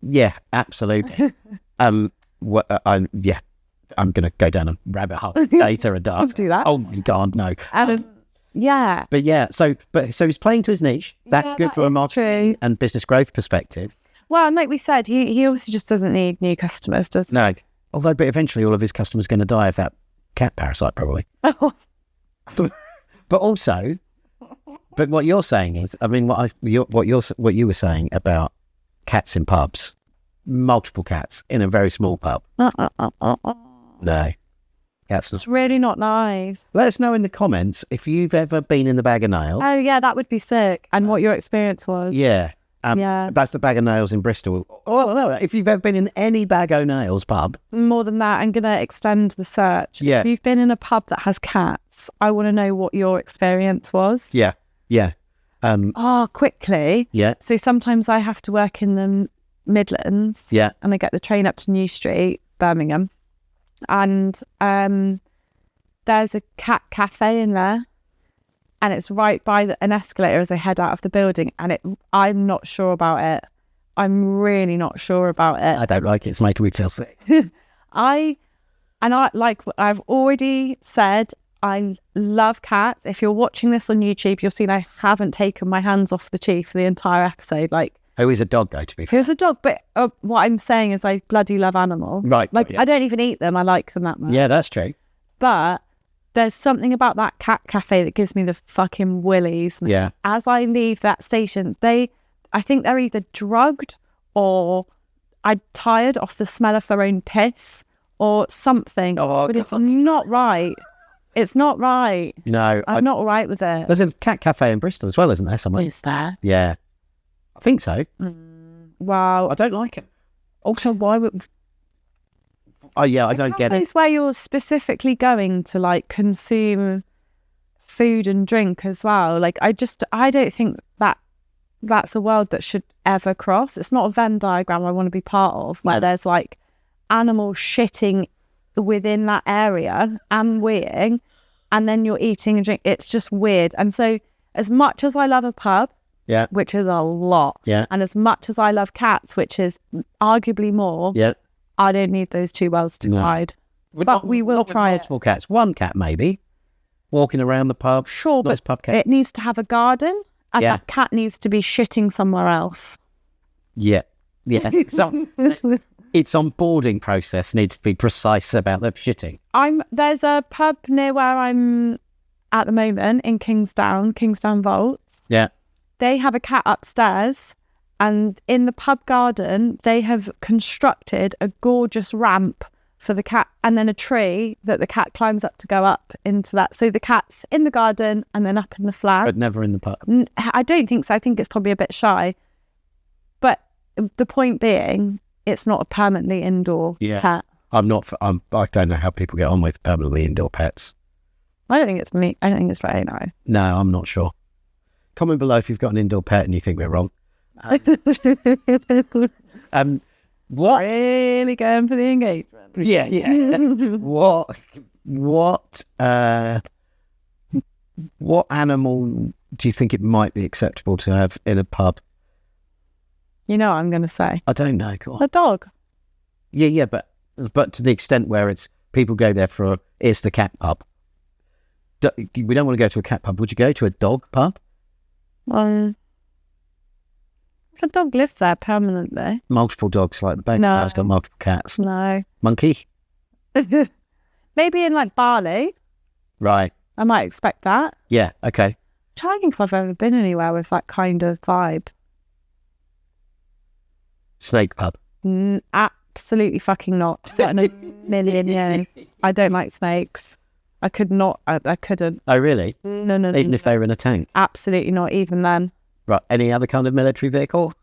Yeah, absolutely. I'm going to go down a rabbit hole. Data and data. Let's do that. Oh, God, no. Yeah. But yeah, so he's playing to his niche. That's good from a marketing and business growth perspective. Well, and like we said, he obviously just doesn't need new customers, does he? No. Although, but eventually all of his customers are going to die of that cat parasite, probably. But also, but what you're saying is, I mean, what you were saying about cats in pubs, multiple cats in a very small pub. No. It's really not nice. Let us know in the comments if you've ever been in the Bag of Nails. Oh, yeah, that would be sick. And what your experience was. Yeah. Yeah. That's the Bag of Nails in Bristol. Oh, no, if you've ever been in any Bag of Nails pub. More than that, I'm going to extend the search. Yeah. If you've been in a pub that has cats, I want to know what your experience was. Yeah. Yeah. Quickly. Yeah. So sometimes I have to work in the Midlands. Yeah. And I get the train up to New Street, Birmingham. And there's a cat cafe in there, and it's right by an escalator as I head out of the building, and I'm not sure about it. I'm really not sure about it. I don't like it. It's making me feel sick. Like I've already said, I love cats. If you're watching this on YouTube, you'll see I haven't taken my hands off the chief for the entire episode. Like, who is a dog, though, to be fair? He's a dog, but what I'm saying is I bloody love animals. Right. Like, I don't even eat them. I like them that much. Yeah, that's true. But there's something about that cat cafe that gives me the fucking willies. Yeah. As I leave that station, I think they're either drugged or I'm tired off the smell of their own piss or something. Oh, but it's not right. It's not right. No. I'm not all right with it. There's a cat cafe in Bristol as well, isn't there? Somewhere? Is there? Yeah. I think so. Wow. I don't like it. Also, why would... Oh, yeah, I don't get it. It's where you're specifically going to, like, consume food and drink as well. Like, I don't think that's a world that should ever cross. It's not a Venn diagram I want to be part of, where there's, like, animals shitting within that area and weeing, and then you're eating and drinking. It's just weird. And so, as much as I love a pub, yeah, which is a lot, yeah, and as much as I love cats, which is arguably more, yeah, I don't need those two worlds to collide. But we will try it. Multiple cats. One cat, maybe, walking around the pub. Sure, nice but pub cat. it needs to have a garden, and Yeah. that cat needs to be shitting somewhere else. Yeah, yeah. Its onboarding process needs to be precise about the shitting. There's a pub near where I'm at the moment in Kingsdown Vaults. Yeah. They have a cat upstairs, and in the pub garden, they have constructed a gorgeous ramp for the cat, and then a tree that the cat climbs up to go up into that. So the cat's in the garden and then up in the flat. But never in the pub. I don't think so. I think it's probably a bit shy. But the point being, it's not a permanently indoor pet. I don't know how people get on with permanently indoor pets. I don't think it's me. I don't think it's very nice. No, I'm not sure. Comment below if you've got an indoor pet and you think we're wrong. What? Really going for the engagement. Yeah, yeah. What animal do you think it might be acceptable to have in a pub? You know what I'm going to say? I don't know. Go on. A dog. Yeah, but to the extent where it's people go there for it's the cat pub. We don't want to go to a cat pub. Would you go to a dog pub? The dog lives there permanently. Multiple dogs, like the Bengal has got multiple cats. No. Monkey? Maybe in like Bali. Right. I might expect that. Yeah, okay. I'm trying to think if I've ever been anywhere with that kind of vibe. Snake pub? Absolutely fucking not. Not in a million years. I don't like snakes. I could not. I couldn't. Oh, really? No. Even if they were in a tank? Absolutely not. Even then. Right. Any other kind of military vehicle?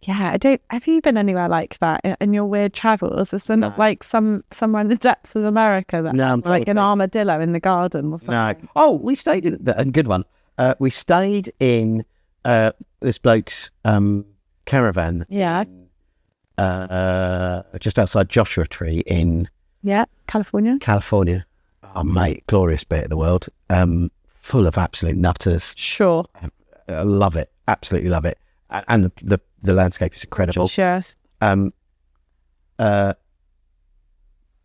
Yeah, I don't. Have you been anywhere like that in your weird travels? Is there not like somewhere in the depths of America that like an armadillo in the garden or something? No. Oh, we stayed in a good one. We stayed in this bloke's caravan. Yeah. Just outside Joshua Tree in California. Oh, mate, glorious bit of the world. Full of absolute nutters. Sure. I love it. Absolutely love it. And the landscape is incredible. Sure.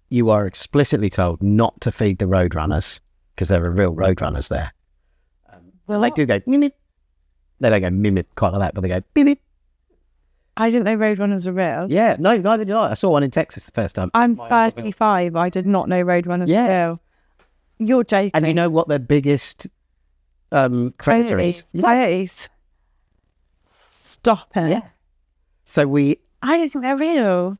You are explicitly told not to feed the roadrunners because there are real roadrunners there. Well, they do go mimip. They don't go mimip quite like that, but they go mimip. I didn't know roadrunners are real. Yeah, no, neither did I. I saw one in Texas the first time. I'm 35. I did not know roadrunners are real. You're joking. And you know what their biggest predator is? Coyotes. Stop it. Yeah. So I don't think they're real.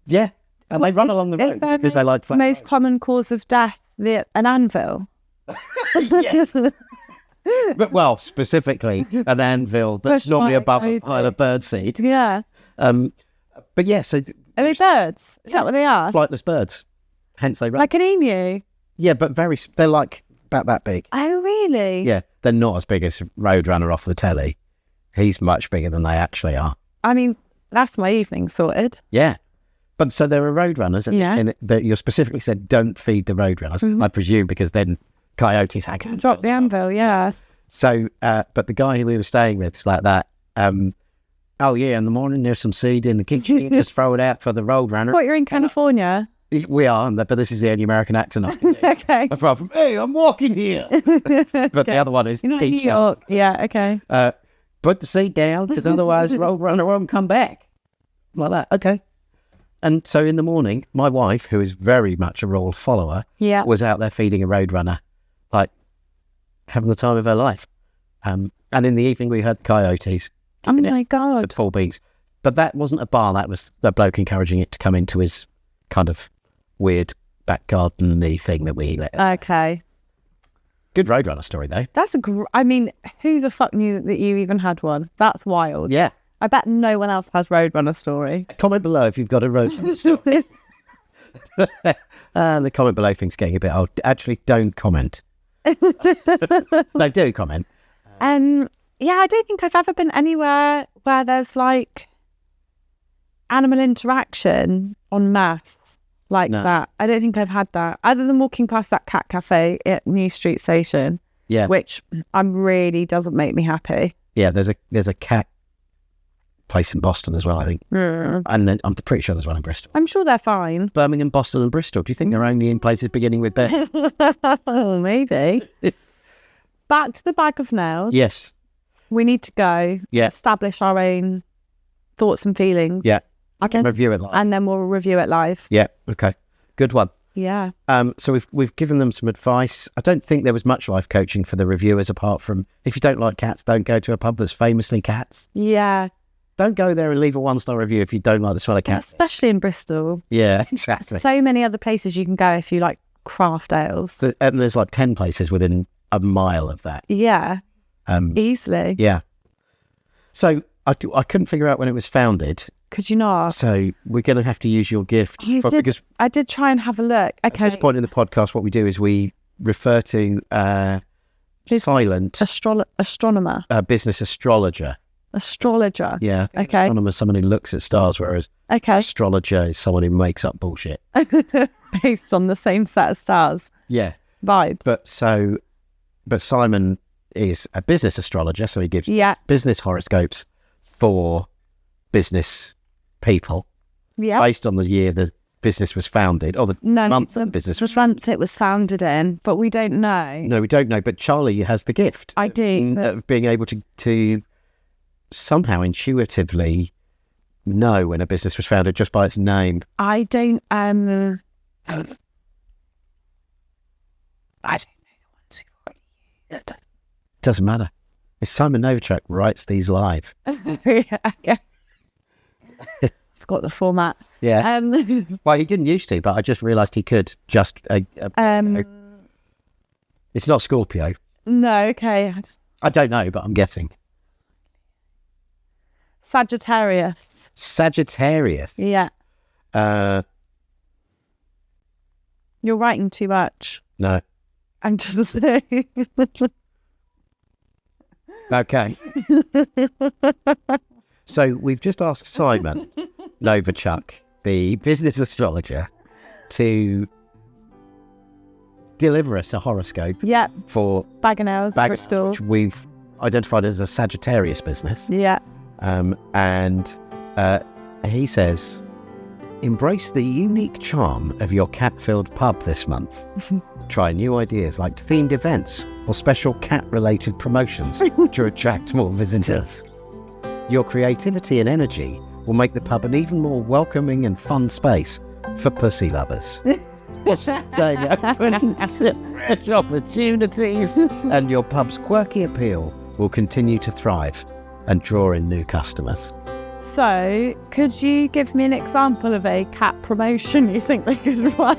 Yeah. And they run along the road because they like flat most common cause of death, an anvil. Yes. But, well, specifically an anvil that's normally above a pile of birdseed. Yeah. But yeah, so... Are they birds? Is that what they are? Flightless birds. Hence they run. Like an emu? Yeah, but they're like about that big. Oh, really? Yeah, they're not as big as Roadrunner off the telly. He's much bigger than they actually are. I mean, that's my evening sorted. Yeah. But so there are roadrunners, and that you specifically said don't feed the roadrunners. Mm-hmm. I presume because then coyotes can drop the anvil, yeah. So, but the guy who we were staying with is like that. Oh yeah, in the morning there's some seed in the kitchen. You just throw it out for the roadrunner. What, you're in California? We are, but this is the only American accent I can do. Okay. Apart from, hey, I'm walking here. But the other one is New York. Yeah, okay. Put the seed down, because otherwise roadrunner won't come back. Like that. Okay. And so in the morning, my wife, who is very much a royal follower, was out there feeding a roadrunner, like having the time of her life. And in the evening, we heard coyotes. Oh my God. The tall beans. But that wasn't a bar. That was the bloke encouraging it to come into his kind of weird back garden-y thing that we let. Okay. Good roadrunner story, though. That's I mean, who the fuck knew that you even had one? That's wild. Yeah. I bet no one else has roadrunner story. Comment below if you've got a roadrunner story. The comment below thing's getting a bit old. Actually, don't comment. No, do comment. Yeah, I don't think I've ever been anywhere where there's like animal interaction en masse like that. I don't think I've had that, other than walking past that cat cafe at New Street Station. Yeah, which really doesn't make me happy. Yeah, there's a cat place in Boston as well, I think. And then I'm pretty sure there's one in Bristol. I'm sure they're fine. Birmingham, Boston and Bristol. Do you think they're only in places beginning with B? Maybe. Back to the bag of nails. Yes. We need to go establish our own thoughts and feelings. Yeah. I can review it live. And then we'll review it live. Yeah. Okay. Good one. Yeah. So we've given them some advice. I don't think there was much life coaching for the reviewers apart from, if you don't like cats, don't go to a pub that's famously cats. Yeah. Don't go there and leave a 1-star review if you don't like the smell of cats. Especially in Bristol. Yeah, exactly. So many other places you can go if you like craft ales. And there's like 10 places within a mile of that. Yeah. Easily. Yeah. So I couldn't figure out when it was founded. Could you not? So we're going to have to use your gift. Because I did try and have a look. Okay. At this point in the podcast, what we do is we refer to silent astronomer, business astrologer. Astrologer. Yeah. Okay. Astronomer is someone who looks at stars, whereas astrologer is someone who makes up bullshit. Based on the same set of stars. Yeah. Vibes. But Simon is a business astrologer, so he gives business horoscopes for business people based on the year the business was founded, or the month the business was month it was founded in, but we don't know. No, we don't know. But Charlie has the gift. I do. Of being able to somehow intuitively know when a business was founded just by its name. I don't. I don't know the ones we've already used. Doesn't matter. If Simon Novacek writes these live. Yeah. Forgot the format. Yeah. Well, he didn't used to, but I just realised he could. Just it's not Scorpio. No. Okay. I don't know, but I'm guessing. Sagittarius. Yeah. You're writing too much. No. I'm just saying. Okay. So we've just asked Simon Novacek, the business astrologer, to deliver us a horoscope. Yeah. For Bagnell's, Bristol, which we've identified as a Sagittarius business. Yeah. And he says, embrace the unique charm of your cat-filled pub this month. Try new ideas like themed events or special cat-related promotions to attract more visitors. Your creativity and energy will make the pub an even more welcoming and fun space for pussy lovers. Opportunities, and your pub's quirky appeal will continue to thrive and draw in new customers. So, could you give me an example of a cat promotion you think they could run?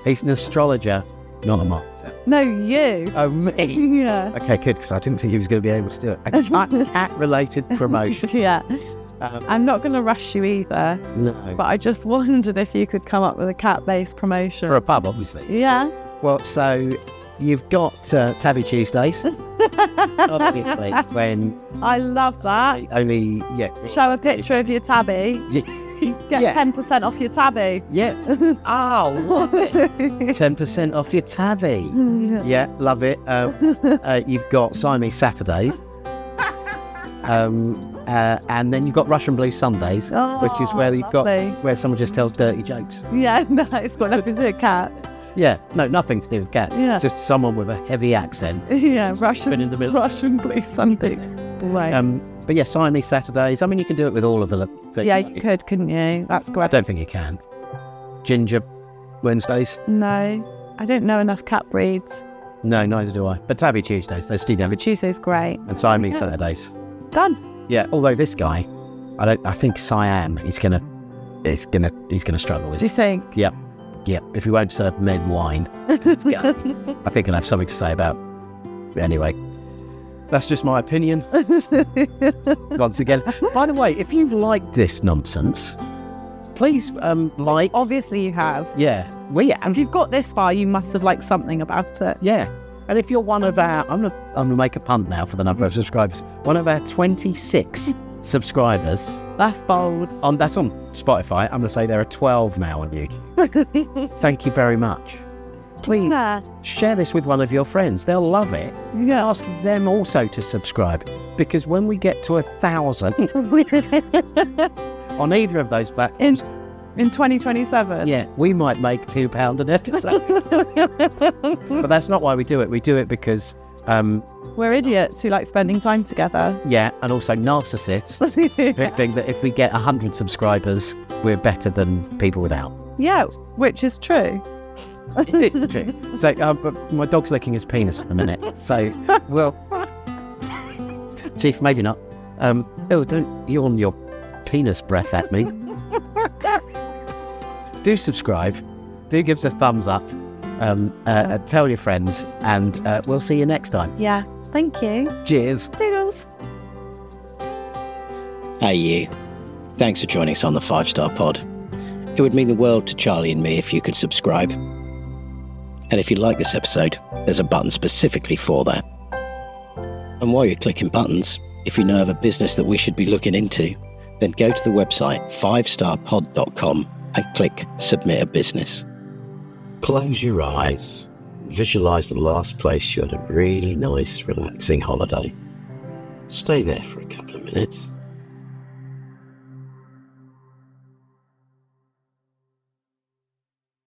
He's an astrologer, not a marketer. No, you. Oh, me? Yeah. Okay, good, because I didn't think he was going to be able to do it. A cat-related promotion. Yeah. I'm not going to rush you either. No. But I just wondered if you could come up with a cat-based promotion. For a pub, obviously. Yeah. Well, so you've got Tabby Tuesdays. Obviously, when... I love that. Only, yeah. Show a picture of your tabby. Get 10% off your tabby. Yeah. Oh, love it. 10% off your tabby. Yeah, love it. You've got Siamese Saturdays. And then you've got Russian Blue Sundays, which is where you've got where someone just tells dirty jokes. Yeah, no, it's got nothing to do with cat. Yeah, no, nothing to do with cat. Yeah. Just someone with a heavy accent. Yeah, Russian in the middle. Russian Blue Sunday. Right. But yeah, Siamese Saturdays. I mean, you can do it with all of the. Yeah, you could, couldn't you? That's I great. don't think you can. Ginger Wednesdays. No, I don't know enough cat breeds. No, neither do I. But Tabby Tuesdays, they're Steve David. Tuesday's great. And Siamese Saturdays. Done. Yeah. Although this guy, I think Siam, he's gonna struggle with. Do you think? Yep. If he won't serve men wine, yeah, I think he'll have something to say about. Anyway, that's just my opinion. Once again, by the way, if you've liked this nonsense, please like. Obviously, you have. Yeah, we have. If you've got this far, you must have liked something about it. Yeah. And if you're one of our, I'm gonna make a punt now for the number of subscribers. One of our 26 subscribers. That's bold. That's on Spotify. I'm going to say there are 12 now on YouTube. Thank you very much. Please share this with one of your friends. They'll love it. Yeah. Ask them also to subscribe, because when we get to 1,000 on either of those platforms in 2027, yeah, we might make £2 an episode. But that's not why we do it. We do it because we're idiots who like spending time together. Yeah, and also narcissists who think that if we get 100 subscribers, we're better than people without. Yeah, which is true. It's true. So, but my dog's licking his penis in a minute. So, well, Chief, maybe not. Don't yawn your penis breath at me. Do subscribe. Do give us a thumbs up. Tell your friends, and we'll see you next time. Yeah, thank you. Cheers. Toodles. Hey you. Thanks for joining us on the 5-Star Pod. It would mean the world to Charlie and me if you could subscribe. And if you like this episode, there's a button specifically for that. And while you're clicking buttons, if you know of a business that we should be looking into, then go to the website 5starpod.com and click Submit a Business. Close your eyes. Visualize the last place you had a really nice, relaxing holiday. Stay there for a couple of minutes.